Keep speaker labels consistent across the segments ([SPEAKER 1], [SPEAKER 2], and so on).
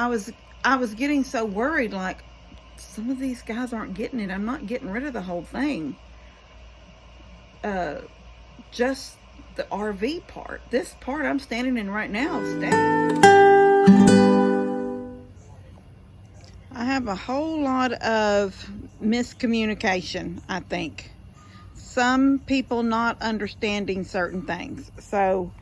[SPEAKER 1] I was getting so worried, like, some of these guys aren't getting it. I'm not getting rid of the whole thing. Just the RV part. This part I'm standing in right now is staying. I have a whole lot of miscommunication, I think. Some people not understanding certain things. So,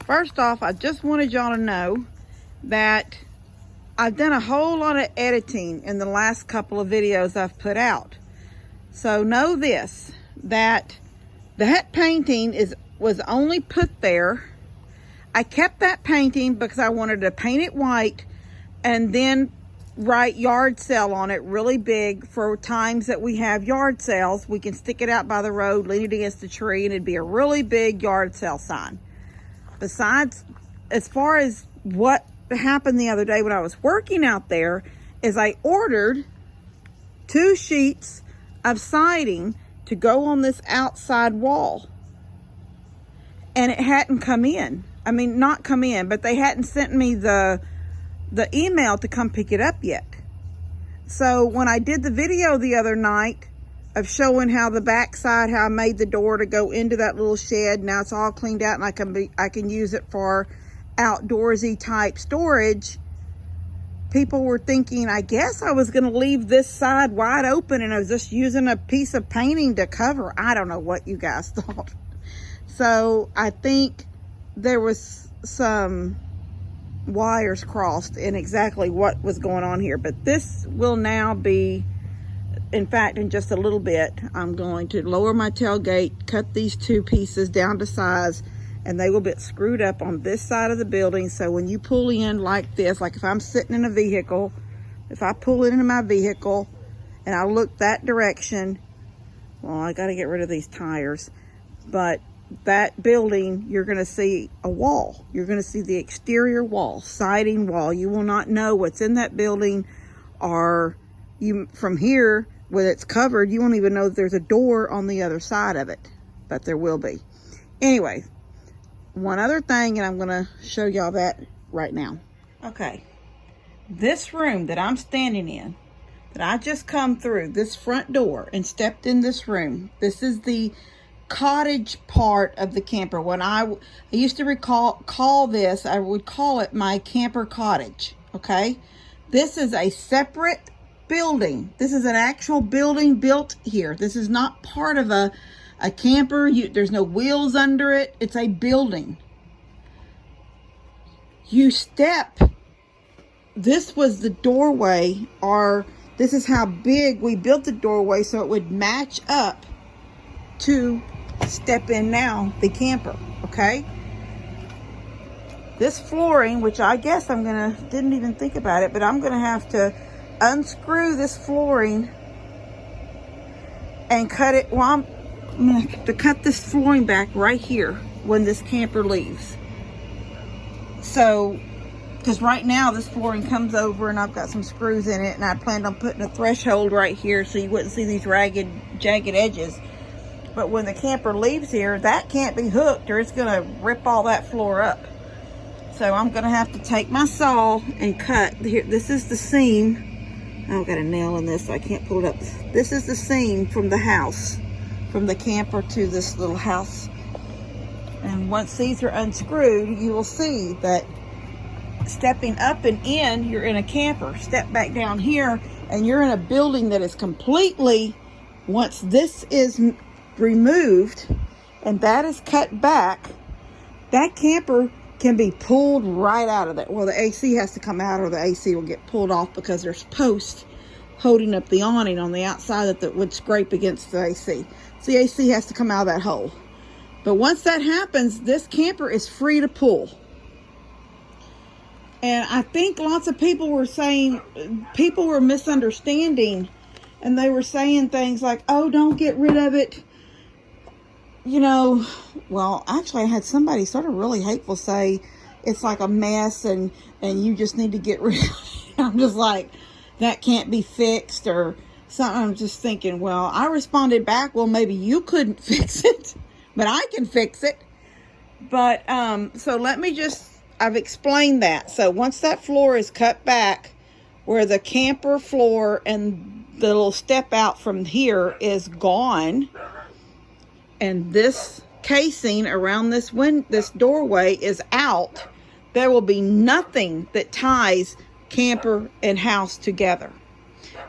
[SPEAKER 1] first off, I just wanted y'all to know that I've done a whole lot of editing in the last couple of videos I've put out. So know this, that painting was only put there. I kept that painting because I wanted to paint it white and then write yard sale on it really big for times that we have yard sales. We can stick it out by the road, lean it against the tree, and it'd be a really big yard sale sign. Besides, as far as what happened the other day when I was working out there, is I ordered 2 sheets of siding to go on this outside wall, and it hadn't come in. I mean, not come in, but they hadn't sent me the email to come pick it up yet. So when I did the video the other night of showing how the backside, how I made the door to go into that little shed, now it's all cleaned out and I can use it for outdoorsy type storage, people were thinking, I guess I was going to leave this side wide open and I was just using a piece of painting to cover. I don't know what you guys thought. So I think there was some wires crossed in exactly what was going on here. But this will now be, in fact, in just a little bit, I'm going to lower my tailgate, cut these 2 pieces down to size, and they will be screwed up on this side of the building. So when you pull in like this, like if I'm sitting in a vehicle, if I pull into my vehicle and I look that direction, well, I got to get rid of these tires, but that building, you're going to see a wall. You're going to see the exterior wall, siding wall. You will not know what's in that building, or you from here when it's covered, you won't even know that there's a door on the other side of it, but there will be. Anyway, one other thing, and I'm going to show y'all that right now. Okay, this room that I'm standing in, that I just come through, this front door and stepped in this room, this is the cottage part of the camper. When I used to call this, I would call it my camper cottage, okay? This is a separate building. This is an actual building built here. This is not part of a camper. There's no wheels under it. It's a building. You step, this was the doorway, or this is how big we built the doorway so it would match up to step in now the camper, okay? This flooring, which I guess didn't even think about it, but I'm gonna have to unscrew this flooring and cut it. Well, I'm gonna have to cut this flooring back right here when this camper leaves. So, because right now this flooring comes over and I've got some screws in it, and I planned on putting a threshold right here so you wouldn't see these jagged edges. But when the camper leaves here, that can't be hooked or it's gonna rip all that floor up. So I'm gonna have to take my saw and cut. Here, this is the seam. I've got a nail in this so I can't pull it up. This is the seam from the house, from the camper to this little house. And once these are unscrewed, you will see that stepping up and in, you're in a camper. Step back down here and you're in a building that is completely, once this is removed and that is cut back, that camper can be pulled right out of that. Well, the AC has to come out or the AC will get pulled off because there's posts holding up the awning on the outside that would scrape against the AC. So the AC has to come out of that hole. But once that happens, this camper is free to pull. And I think lots of people were saying, people were misunderstanding, and they were saying things like, oh, don't get rid of it. You know, well, actually I had somebody sort of really hateful say it's like a mess and you just need to get rid of it. I'm just like, that can't be fixed or something. I'm just thinking, well, I responded back, well, maybe you couldn't fix it, but I can fix it. But, so let me just, I've explained that. So once that floor is cut back, where the camper floor and the little step out from here is gone, and this casing around this doorway is out, there will be nothing that ties camper and house together.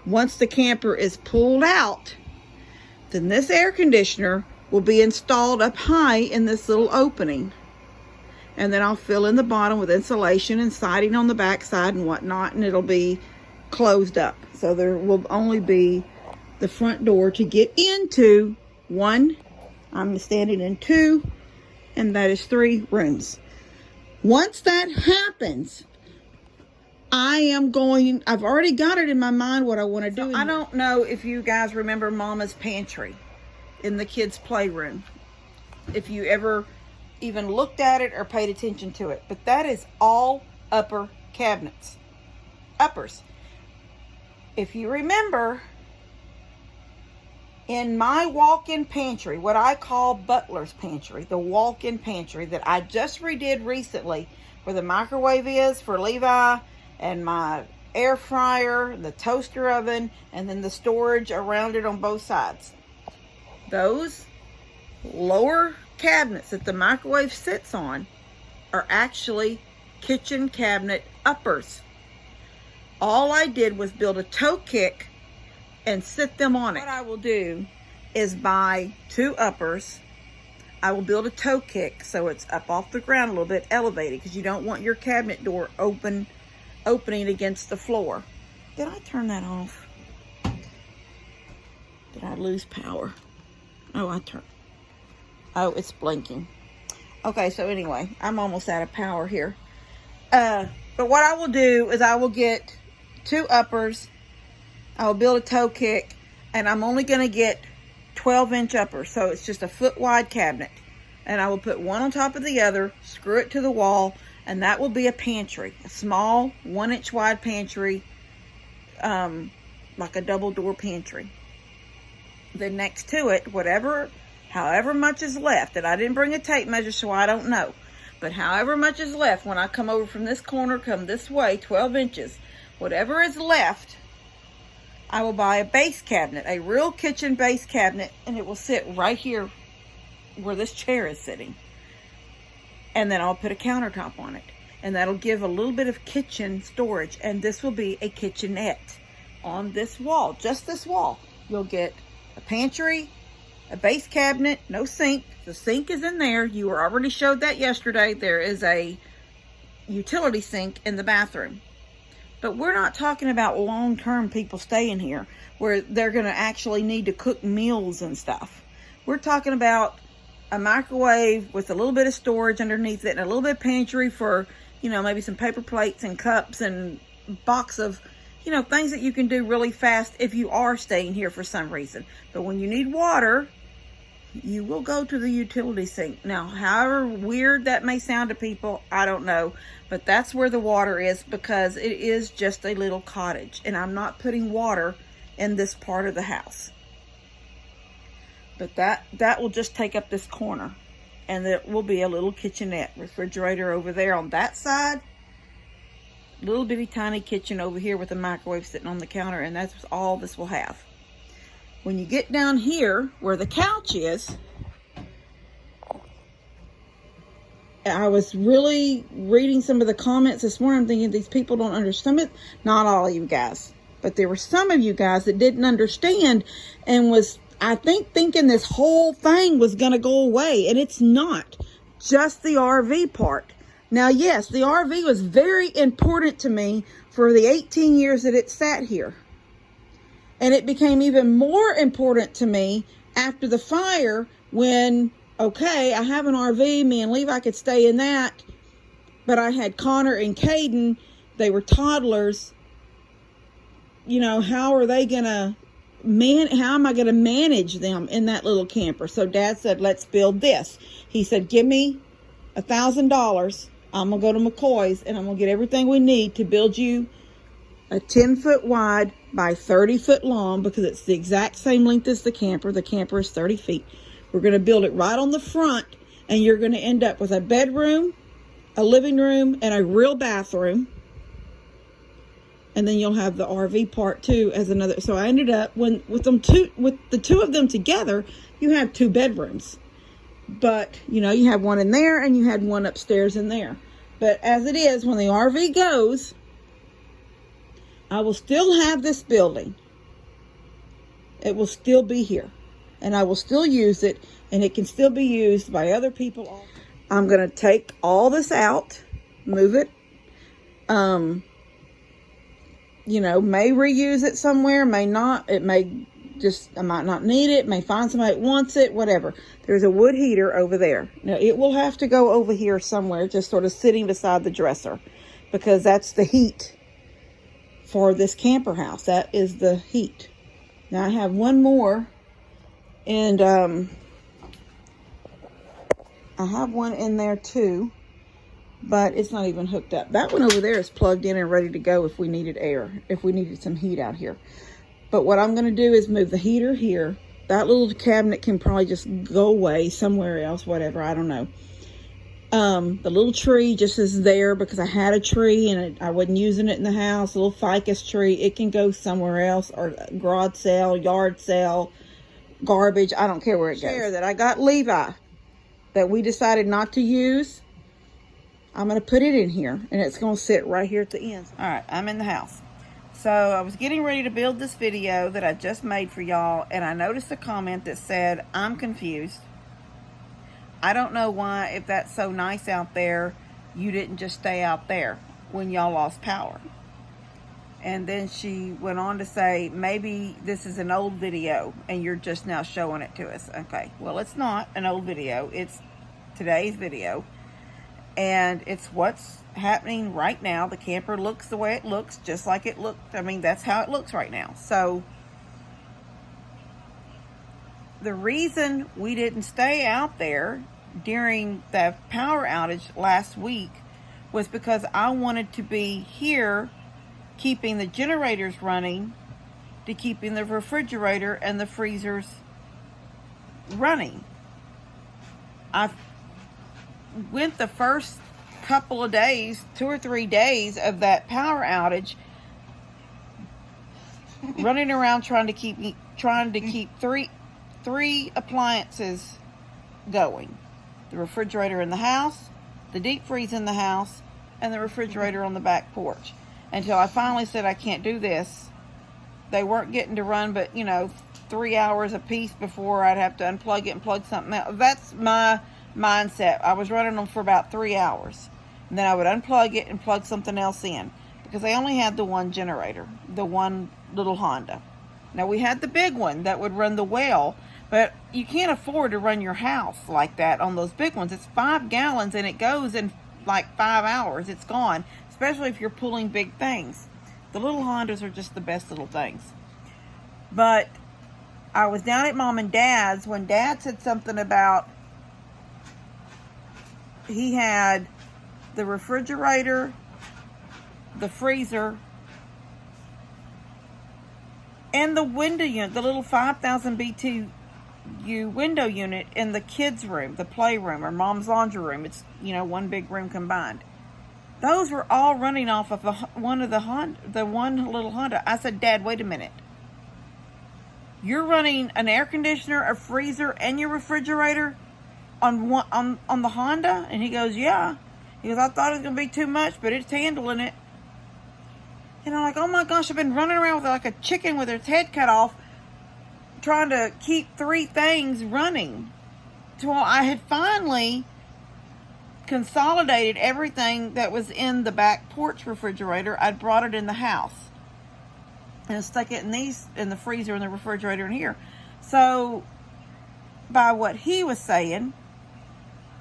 [SPEAKER 1] Once the camper is pulled out, then this air conditioner will be installed up high in this little opening. And then I'll fill in the bottom with insulation and siding on the back side and whatnot, and it'll be closed up. So there will only be the front door to get into one. I'm standing in 2, and that is 3 rooms. Once that happens, I've already got it in my mind what I want to do. So I don't know if you guys remember Mama's pantry in the kids' playroom. If you ever even looked at it or paid attention to it. But that is all upper cabinets. Uppers. If you remember, in my walk-in pantry, what I call Butler's pantry, the walk-in pantry that I just redid recently, where the microwave is for Levi, and my air fryer, the toaster oven, and then the storage around it on both sides. Those lower cabinets that the microwave sits on are actually kitchen cabinet uppers. All I did was build a toe kick and sit them on it. What I will do is buy 2 uppers. I will build a toe kick so it's up off the ground a little bit, elevated, because you don't want your cabinet door opening against the floor. Did I turn that off? Did I lose power? Oh, it's blinking. Okay, so anyway, I'm almost out of power here. But what I will do is I will get 2 uppers. I will build a toe kick, and I'm only going to get 12-inch uppers. So it's just a foot wide cabinet. And I will put one on top of the other, screw it to the wall, and that will be a pantry. A small 1-inch wide pantry, like a double door pantry. Then next to it, however much is left, and I didn't bring a tape measure, so I don't know. But however much is left, when I come over from this corner, come this way, 12 inches, whatever is left, I will buy a base cabinet, a real kitchen base cabinet, and it will sit right here where this chair is sitting. And then I'll put a countertop on it. And that'll give a little bit of kitchen storage. And this will be a kitchenette on this wall, just this wall. You'll get a pantry, a base cabinet, no sink. The sink is in there. You were already showed that yesterday. There is a utility sink in the bathroom. But we're not talking about long-term people staying here where they're going to actually need to cook meals and stuff. We're talking about a microwave with a little bit of storage underneath it and a little bit of pantry for, maybe some paper plates and cups and box of, things that you can do really fast if you are staying here for some reason. But when you need water, you will go to the utility sink. Now, however weird that may sound to people, I don't know. But that's where the water is, because it is just a little cottage. And I'm not putting water in this part of the house. But that will just take up this corner. And there will be a little kitchenette, refrigerator over there on that side. Little bitty tiny kitchen over here with a microwave sitting on the counter. And that's all this will have. When you get down here where the couch is, I was really reading some of the comments this morning. I'm thinking these people don't understand it. Not all of you guys, but there were some of you guys that didn't understand and was, I think, thinking this whole thing was going to go away. And it's not. Just the RV part. Now, yes, the RV was very important to me for the 18 years that it sat here. And it became even more important to me after the fire when, okay, I have an RV, me and Levi could stay in that, but I had Connor and Caden, they were toddlers. How are they going to how am I going to manage them in that little camper? So Dad said, let's build this. He said, give me $1,000. I'm going to go to McCoy's and I'm going to get everything we need to build you a 10-foot wide by 30-foot long, because it's the exact same length as the camper. The camper is 30 feet. We're going to build it right on the front, and you're going to end up with a bedroom, a living room, and a real bathroom. And then you'll have the RV part too as another. So I ended up with the two of them together, you have 2 bedrooms. But you have one in there and you had one upstairs in there. But as it is, when the RV goes, I will still have this building. It will still be here, and I will still use it, and it can still be used by other people. I'm going to take all this out, move it, may reuse it somewhere, may not. It may I might not need it, may find somebody that wants it, whatever. There's a wood heater over there. Now, it will have to go over here somewhere, just sort of sitting beside the dresser, because that's the heat for this camper house. That is the heat. Now, I have one more, and I have one in there too, but it's not even hooked up. That one over there is plugged in and ready to go if we needed air, if we needed some heat out here. But what I'm going to do is move the heater here. That little cabinet can probably just go away somewhere else, whatever, I don't know. The little tree just is there because I had a tree and I wasn't using it in the house. A little ficus tree, it can go somewhere else, or garage sale, yard sale, garbage, I don't care where it goes. Chair that I got Levi that we decided not to use, I'm going to put it in here, and it's going to sit right here at the end. All right, I'm in the house. So I was getting ready to build this video that I just made for y'all, and I noticed a comment that said, I'm confused. I don't know why, if that's so nice out there, you didn't just stay out there when y'all lost power. And then she went on to say, maybe this is an old video and you're just now showing it to us. Okay, well, it's not an old video. It's today's video. And it's what's happening right now. The camper looks the way it looks, just like it looked. I mean, that's how it looks right now. So the reason we didn't stay out there during the power outage last week was because I wanted to be here keeping the generators running, to keeping the refrigerator and the freezers running. I went the first couple of days, 2 or 3 days of that power outage, running around trying to keep three appliances going. The refrigerator in the house, the deep freeze in the house, and the refrigerator on the back porch. Until I finally said, I can't do this. They weren't getting to run but 3 hours a piece before I'd have to unplug it and plug something else. That's my mindset. I was running them for about 3 hours, and then I would unplug it and plug something else in, because they only had the one generator, the one little Honda. Now, we had the big one that would run the well, but you can't afford to run your house like that on those big ones. It's 5 gallons and it goes in like 5 hours. It's gone, especially if you're pulling big things. The little Hondas are just the best little things. But I was down at Mom and Dad's when Dad said something about he had the refrigerator, the freezer, and the window unit, the little 5,000 BTU window unit in the kids' room, the playroom, or Mom's laundry room. It's, one big room combined. Those were all running off of the one little Honda. I said, Dad, wait a minute. You're running an air conditioner, a freezer, and your refrigerator on the Honda? And he goes, yeah. He goes, I thought it was going to be too much, but it's handling it. And I'm like, oh my gosh, I've been running around with like a chicken with its head cut off, trying to keep 3 things running. So I had finally consolidated everything that was in the back porch refrigerator. I'd brought it in the house and stuck it in the freezer and the refrigerator in here. So by what he was saying,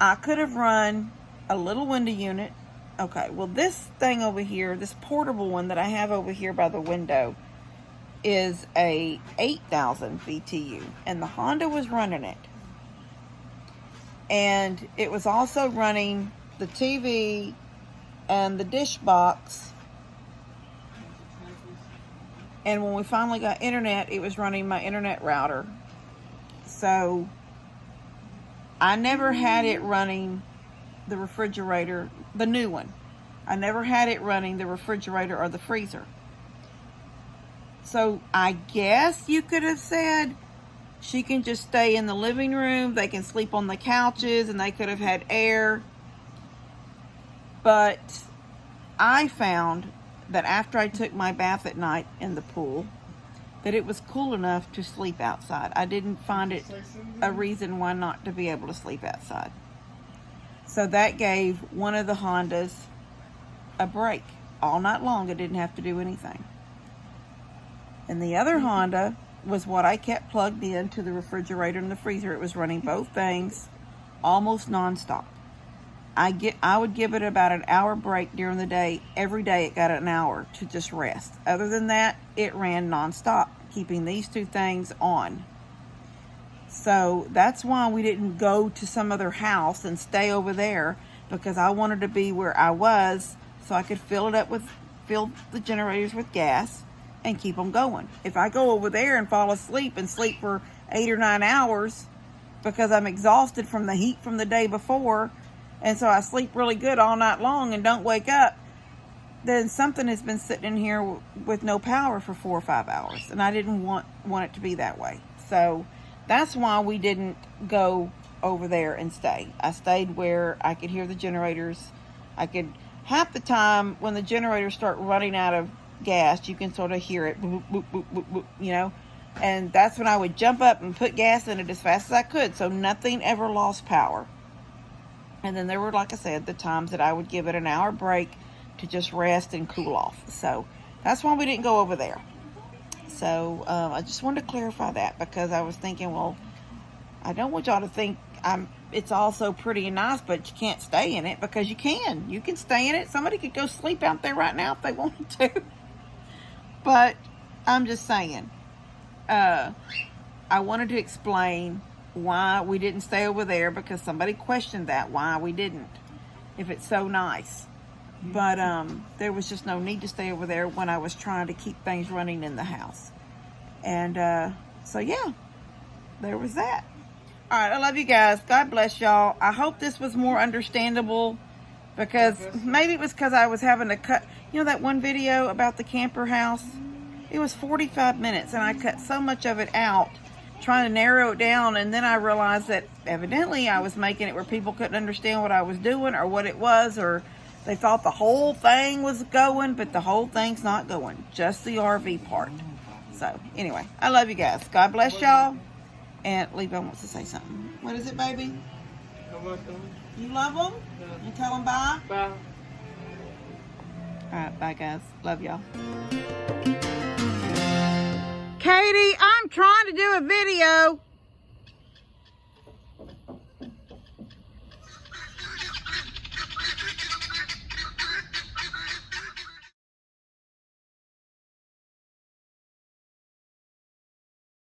[SPEAKER 1] I could have run a little window unit. Okay, well, this thing over here, this portable one that I have over here by the window, is a 8,000 BTU, and the Honda was running it. And it was also running the TV and the dish box. And when we finally got internet, it was running my internet router. So I never had it running the refrigerator, the new one. I never had it running the refrigerator or the freezer. So I guess you could have said she can just stay in the living room. They can sleep on the couches and they could have had air. But I found that after I took my bath at night in the pool, that it was cool enough to sleep outside. I didn't find it a reason why not to be able to sleep outside. So that gave one of the Hondas a break all night long. It didn't have to do anything. And the other Honda was what I kept plugged into the refrigerator and the freezer. It was running both things almost nonstop. I would give it about an hour break during the day. Every day it got an hour to just rest. Other than that, it ran nonstop, keeping these two things on. So that's why we didn't go to some other house and stay over there, because I wanted to be where I was so I could fill the generators with gas and keep them going. If I go over there and fall asleep and sleep for 8 or 9 hours because I'm exhausted from the heat from the day before, and so I sleep really good all night long and don't wake up, then something has been sitting in here with no power for 4 or 5 hours. And I didn't want it to be that way. So that's why we didn't go over there and stay. I stayed where I could hear the generators. Half the time when the generators start running out of gas, you can sort of hear it, boop, boop, boop, boop, boop, you know. And that's when I would jump up and put gas in it as fast as I could. So nothing ever lost power. And then there were, like I said, the times that I would give it an hour break to just rest and cool off. So that's why we didn't go over there. So I just wanted to clarify that, because I was thinking, well, I don't want y'all to think it's all so pretty and nice, but you can't stay in it, because you can. You can stay in it. Somebody could go sleep out there right now if they wanted to. But I'm just saying, I wanted to explain why we didn't stay over there, because somebody questioned that, why we didn't, if it's so nice. But there was just no need to stay over there when I was trying to keep things running in the house. And so yeah, there was that. All right, I love you guys. God bless y'all. I hope this was more understandable, because maybe it was because I was having to cut, you know, that one video about the camper house? It was 45 minutes and I cut so much of it out trying to narrow it down, and then I realized that evidently I was making it where people couldn't understand what I was doing or what it was, or they thought the whole thing was going, but the whole thing's not going, just the RV part. So anyway, I love you guys. God bless y'all. And Levi wants to say something. What is it, baby?
[SPEAKER 2] I love them.
[SPEAKER 1] You love them?
[SPEAKER 2] Yeah.
[SPEAKER 1] You tell them bye?
[SPEAKER 2] Bye.
[SPEAKER 1] All right, bye guys. Love y'all. Katie, I'm trying to do a video.